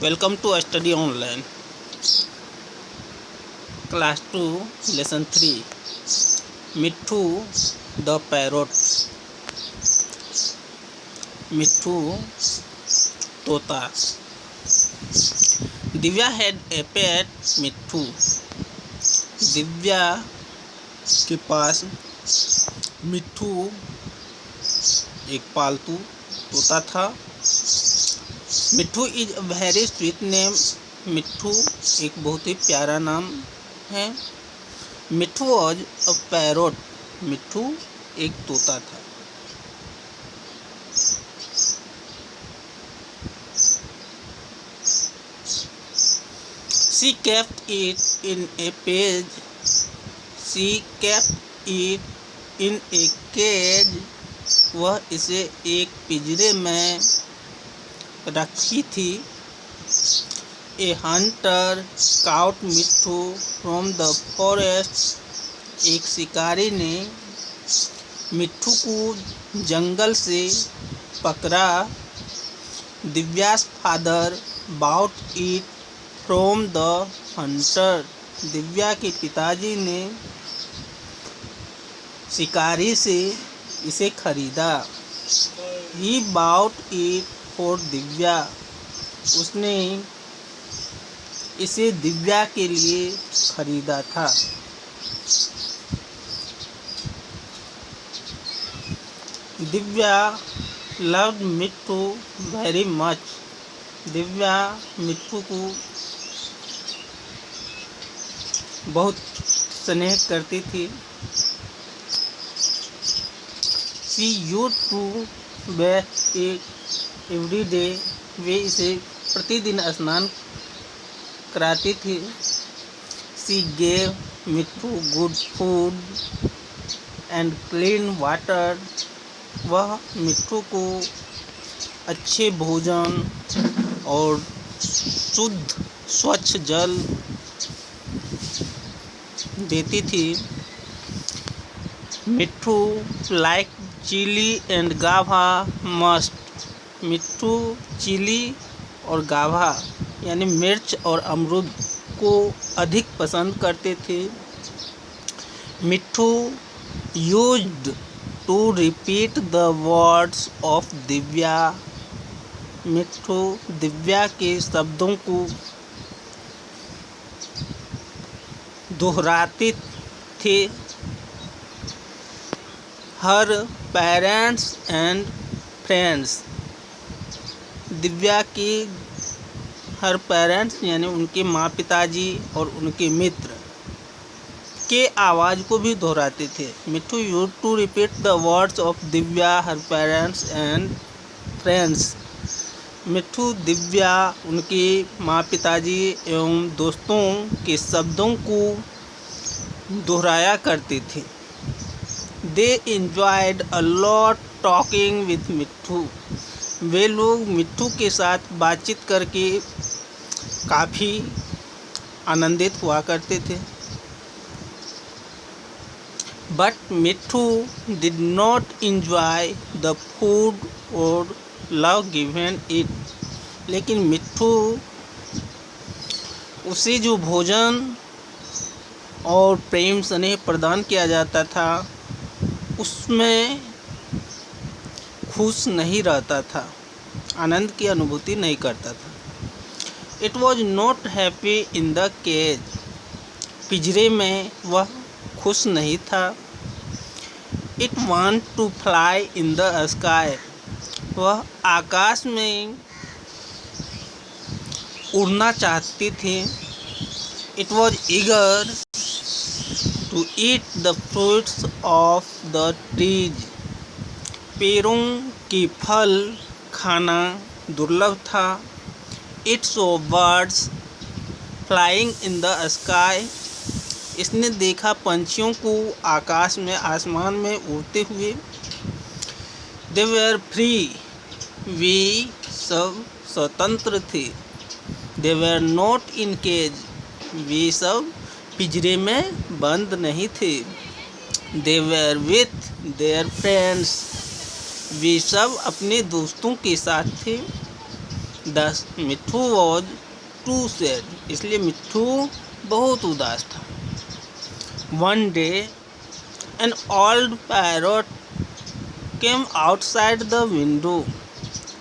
Welcome to Study Online, Class 2, Lesson 3. Mitthu the parrot. मिट्ठू तोता. Divya had a pet मिट्ठू. दिव्या के पास मिट्ठू एक पालतू तोता था. मिट्ठू is a very sweet name. मिट्ठू एक बहुत ही प्यारा नाम है. मिट्ठू वॉज अ पैरोट. मिट्ठू एक तोता था. She kept it in a cage. She kept it in a cage. वह इसे एक पिंजरे में रखी थी. A hunter caught Mitthu from the forest. एक शिकारी ने मिट्ठू को जंगल से पकड़ा. Divya's father bought it from the hunter. Divya के पिताजी ने शिकारी से इसे खरीदा. He bought it for Divya. उसने इसे दिव्या के लिए खरीदा था. Divya loved Mitthu very much. Divya Mitthu को बहुत स्नेह करती थी. She used to bathe it every day. वे इसे प्रतिदिन स्नान कराती थी. She gave Mitthu good food and clean water. वह मिट्ठू को अच्छे भोजन और शुद्ध स्वच्छ जल देती थी. मिट्ठू लाइक चिली एंड गाभा मस्ट. मिट्ठू चिली और गाभा यानी मिर्च और अमरूद को अधिक पसंद करते थे. Mitthu used to repeat the words of Divya. Mitthu Divya के शब्दों को दोहराते थे. Her parents and friends. Divya की हर पेरेंट्स यानी उनके माँ पिताजी और उनके मित्र के आवाज़ को भी दोहराते थे. Mitthu use to repeat the words of Divya her parents and friends. Mitthu Divya उनके माँ पिताजी एवं दोस्तों के शब्दों को दोहराया करते थे. दे enjoyed a lot talking with मिट्ठू. वे लोग मिट्ठू के साथ बातचीत करके काफ़ी आनंदित हुआ करते थे. But Mitthu did not enjoy the food और लव गिवन इट. लेकिन मिट्ठू उसे जो भोजन और प्रेम स्नेह प्रदान किया जाता था उसमें खुश नहीं रहता था. आनंद की अनुभूति नहीं करता था. It was not happy in the cage. पिंजरे में वह खुश नहीं था. It want to fly in the sky. वह आकाश में उड़ना चाहती थी. It was eager to eat the fruits of the trees. पेड़ों के फल खाना दुर्लभ था. It so birds flying in the sky. इसने देखा पंछियों को आकाश में आसमान में उड़ते हुए. दे वर फ्री. वे सब स्वतंत्र थे. दे वर नॉट इन केज. वे सब पिंजरे में बंद नहीं थे. दे वर विथ देयर फ्रेंड्स. वे सब अपने दोस्तों के साथ थे. Thus Mitthu was too sad. इसलिए मिट्ठू बहुत उदास था. One day an old parrot came outside the window.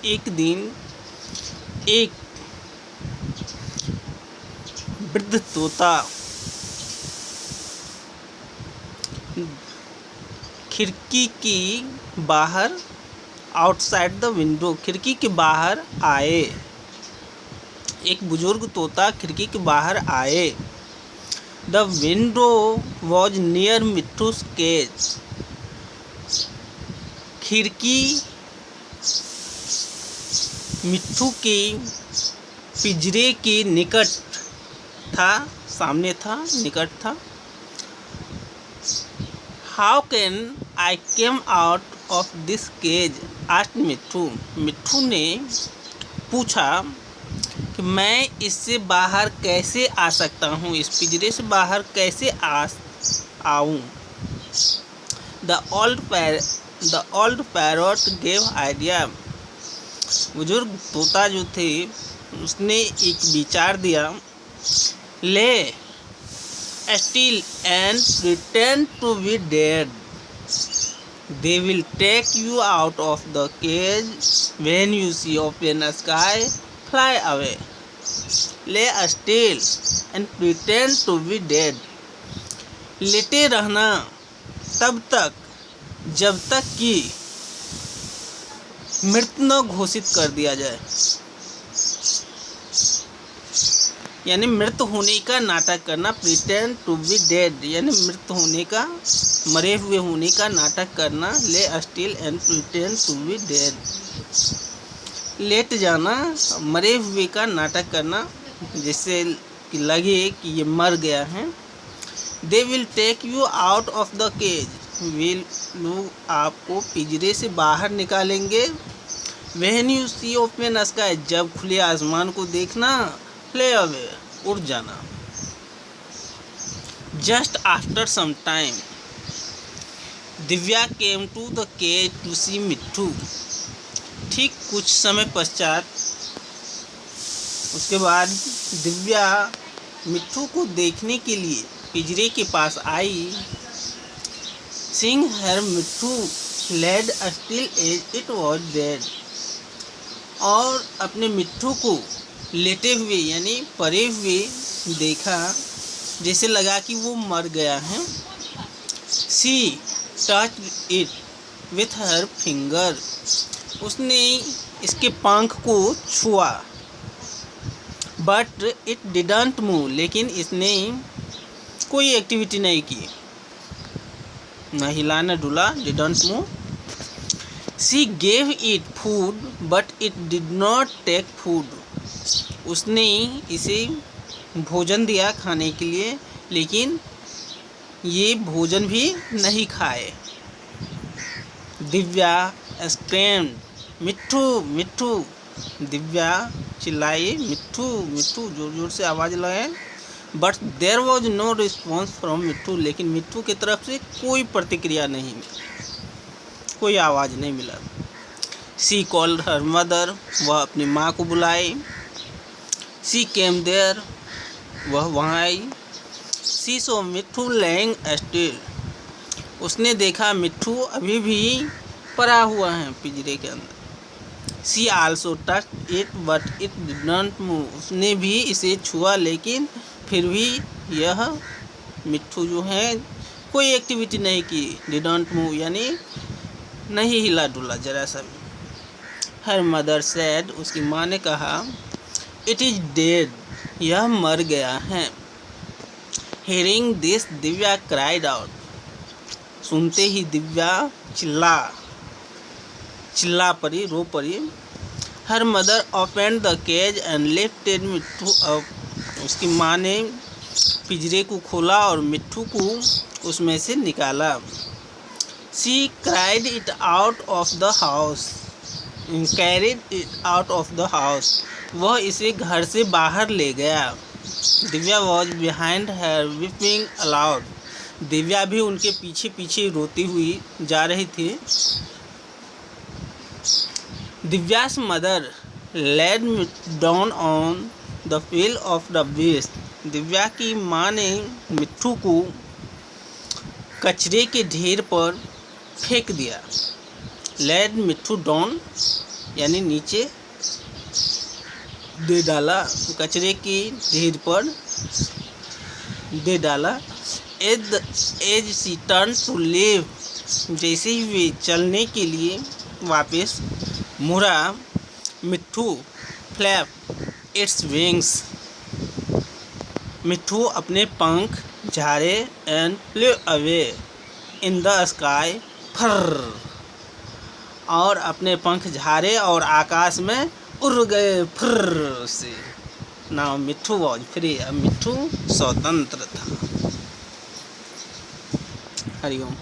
एक दिन एक वृद्ध तोता खिड़की की बाहर आउटसाइड द विंडो खिड़की के बाहर आए. एक बुजुर्ग तोता खिड़की के बाहर आए. The window was near Mitthu's cage. खिड़की मिट्ठू के पिंजरे के निकट था, सामने था, निकट था. How can I came out of this cage asked Mitthu. Mitthu ने पूछा कि मैं इससे बाहर कैसे आ सकता हूँ, इस पिंजरे से बाहर कैसे आऊँ. The old parrot gave idea. बुजुर्ग तोता जो थे उसने एक विचार दिया. ले steal and pretend to be dead. They will take you out of the cage. When you see open sky, fly away. ले steal and pretend to be dead. लेटे रहना तब तक जब तक कि मृत न घोषित कर दिया जाए, यानी मृत होने का नाटक करना. प्रिटेंड टू बी डेड यानी मृत होने का, मरे हुए होने का नाटक करना. Lay still and pretend to be dead. लेट जाना, मरे हुए का नाटक करना जिससे लगे कि ये मर गया है. They will take you out of the cage. विल लोग आपको पिंजरे से बाहर निकालेंगे. When you see open sky जब खुले आसमान को देखना. फ्ले अवे उड़ जाना. Just after some time Divya came to the cage to see Mitthu. ठीक कुछ समय पश्चात उसके बाद दिव्या मिट्ठू को देखने के लिए पिंजरे के पास आई. Seeing her Mitthu laid still as it was dead. और अपने मिट्ठू को लेटे हुए यानी पड़े हुए देखा, जैसे लगा कि वो मर गया है. She touched it with her finger. उसने इसके पंख को छुआ. But it didn't move. लेकिन इसने कोई एक्टिविटी नहीं की, न हिला न डुला. Didn't move. She gave it food but it did not take food. उसने इसे भोजन दिया खाने के लिए, लेकिन ये भोजन भी नहीं खाए. दिव्या screamed, मिट्ठू मिट्ठू. दिव्या चिल्लाई, मिट्ठू मिट्ठू, जोर जोर से आवाज़ लगाए. But there was no response from Mitthu. लेकिन मिट्ठू की तरफ से कोई प्रतिक्रिया नहीं, कोई आवाज़ नहीं मिला. She called her mother. वह अपनी माँ को बुलाई. सी केम देयर. वह वहाँ आई. सी सो मिट्ठू लेइंग स्टिल. उसने देखा मिट्ठू अभी भी पड़ा हुआ है पिंजरे के अंदर. She also touched it but it did not move. उसने भी इसे छुआ, लेकिन फिर भी यह मिट्ठू जो है कोई एक्टिविटी नहीं की. डिडंट मूव यानी नहीं हिला डुला जरा सा भी. Her mother said. उसकी माँ ने कहा, इट इज़ डेड. यह मर गया है. Hearing this Divya cried out. सुनते ही दिव्या चिल्ला पड़ी, रो पड़ी. Her mother opened the cage and lifted Mitthu up. उसकी माँ ने पिंजरे को खोला और मिट्ठू को उसमें से निकाला. She cried it out of the house. Carried it out of the house. वह इसे घर से बाहर ले गया. Divya was behind her weeping aloud. Divya भी उनके पीछे पीछे रोती हुई जा रही थी. Divya's mother laid down on the field of the west. Divya की माँ ने मिट्ठू को कचरे के ढेर पर फेंक दिया। लेड मिट्ठू डाउन यानी नीचे दे डाला, कचरे के ढेर पर दे डाला। As she turn to leave, जैसे ही वे चलने के लिए वापस मुड़ा, मिट्ठू फ्लैप इट्स विंग्स, मिट्ठू अपने पंख झाड़े एंड फ्लेw away in the sky, far, और अपने पंख झाड़े और आकाश में उड़ गए फर से। नाउ मिट्ठू वॉज फ्री, अब मिट्ठू स्वतंत्र था। हरिओम।